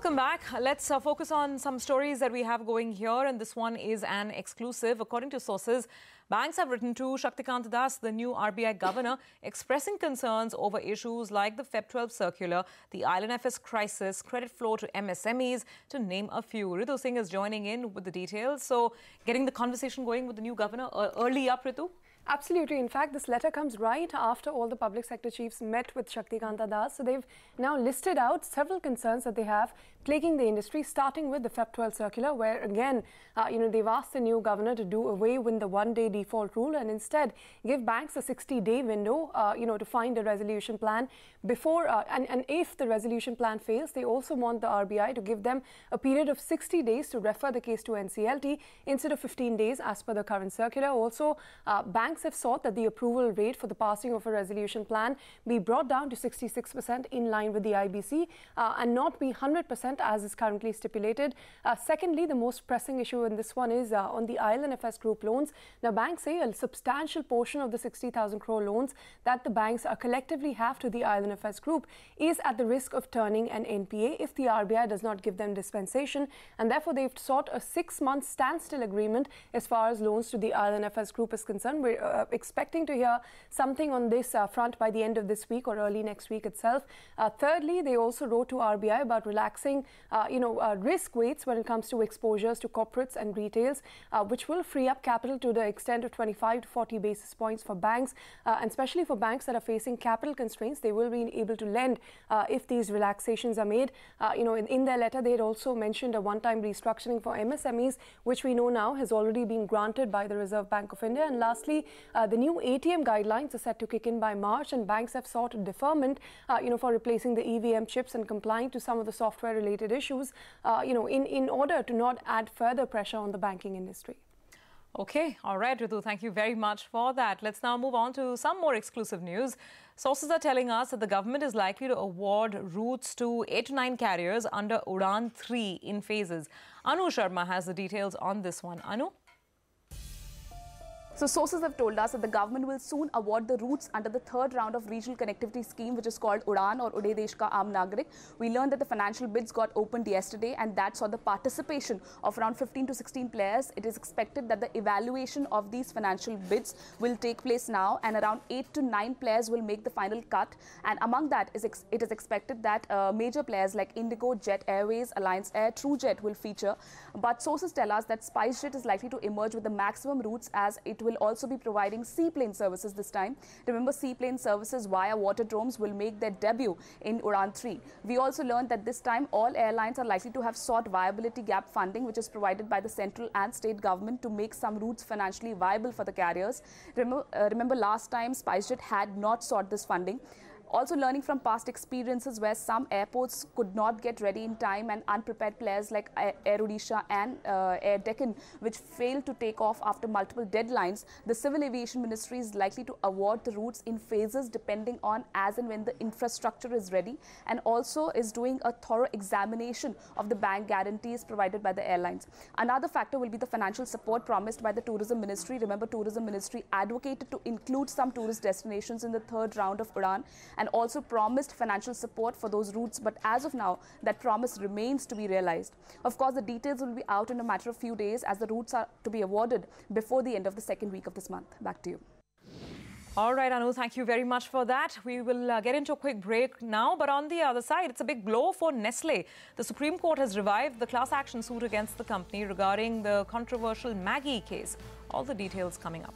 Welcome back. Let's focus on some stories that we have going here, and this one is an exclusive. According to sources, banks have written to Shaktikant Das, the new RBI governor, expressing concerns over issues like the Feb 12 circular, the IL&FS crisis, credit flow to MSMEs, to name a few. Ritu Singh is joining in with the details. So, getting the conversation going with the new governor early up, Ritu? Absolutely. In fact, this letter comes right after all the public sector chiefs met with Shaktikant Das. So they've now listed out several concerns that they have plaguing the industry, starting with the Feb 12 circular, where again, they've asked the new governor to do away with the one-day default rule and instead give banks a 60-day window, to find a resolution plan before. And if the resolution plan fails, they also want the RBI to give them a period of 60 days to refer the case to NCLT instead of 15 days as per the current circular. Also, banks have sought that the approval rate for the passing of a resolution plan be brought down to 66% in line with the IBC and not be 100% as is currently stipulated. Secondly, the most pressing issue in this one is on the IL&FS group loans. Now, banks say a substantial portion of the 60,000 crore loans that the banks collectively have to the IL&FS group is at the risk of turning an NPA if the RBI does not give them dispensation, and therefore they've sought a 6-month standstill agreement as far as loans to the IL&FS group is concerned. We're expecting to hear something on this front by the end of this week or early next week itself. Thirdly, they also wrote to RBI about relaxing, risk weights when it comes to exposures to corporates and retails, which will free up capital to the extent of 25 to 40 basis points for banks, and especially for banks that are facing capital constraints. They will be able to lend if these relaxations are made. In their letter, they had also mentioned a one-time restructuring for MSMEs, which we know now has already been granted by the Reserve Bank of India. And lastly, the new ATM guidelines are set to kick in by March, and banks have sought a deferment, for replacing the EVM chips and complying to some of the software-related issues, in order to not add further pressure on the banking industry. Okay, all right, Ritu, thank you very much for that. Let's now move on to some more exclusive news. Sources are telling us that the government is likely to award routes to 8 to 9 carriers under Udan-3 in phases. Anu Sharma has the details on this one. Anu? So sources have told us that the government will soon award the routes under the third round of regional connectivity scheme, which is called Udan or Ude Desh Ka Aam Nagarik. We learned that the financial bids got opened yesterday, and that saw the participation of around 15 to 16 players. It is expected that the evaluation of these financial bids will take place now, and around 8 to 9 players will make the final cut. And among that, it is expected that major players like Indigo, Jet Airways, Alliance Air, TrueJet will feature. But sources tell us that Spicejet is likely to emerge with the maximum routes, as it will also be providing seaplane services this time. Remember, seaplane services via waterdromes will make their debut in Udan-3. We also learned that this time all airlines are likely to have sought viability gap funding, which is provided by the central and state government to make some routes financially viable for the carriers. Remember last time Spicejet had not sought this funding. Also learning from past experiences where some airports could not get ready in time, and unprepared players like Air Odisha and Air Deccan, which failed to take off after multiple deadlines, the Civil Aviation Ministry is likely to award the routes in phases depending on as and when the infrastructure is ready, and also is doing a thorough examination of the bank guarantees provided by the airlines. Another factor will be the financial support promised by the Tourism Ministry. Remember, Tourism Ministry advocated to include some tourist destinations in the third round of Udan, and also promised financial support for those routes, but as of now, that promise remains to be realized. Of course, the details will be out in a matter of few days, as the routes are to be awarded before the end of the second week of this month. Back to you. All right, Anu, thank you very much for that. We will get into a quick break now, but on the other side, it's a big blow for Nestle. The Supreme Court has revived the class action suit against the company regarding the controversial Maggie case. All the details coming up.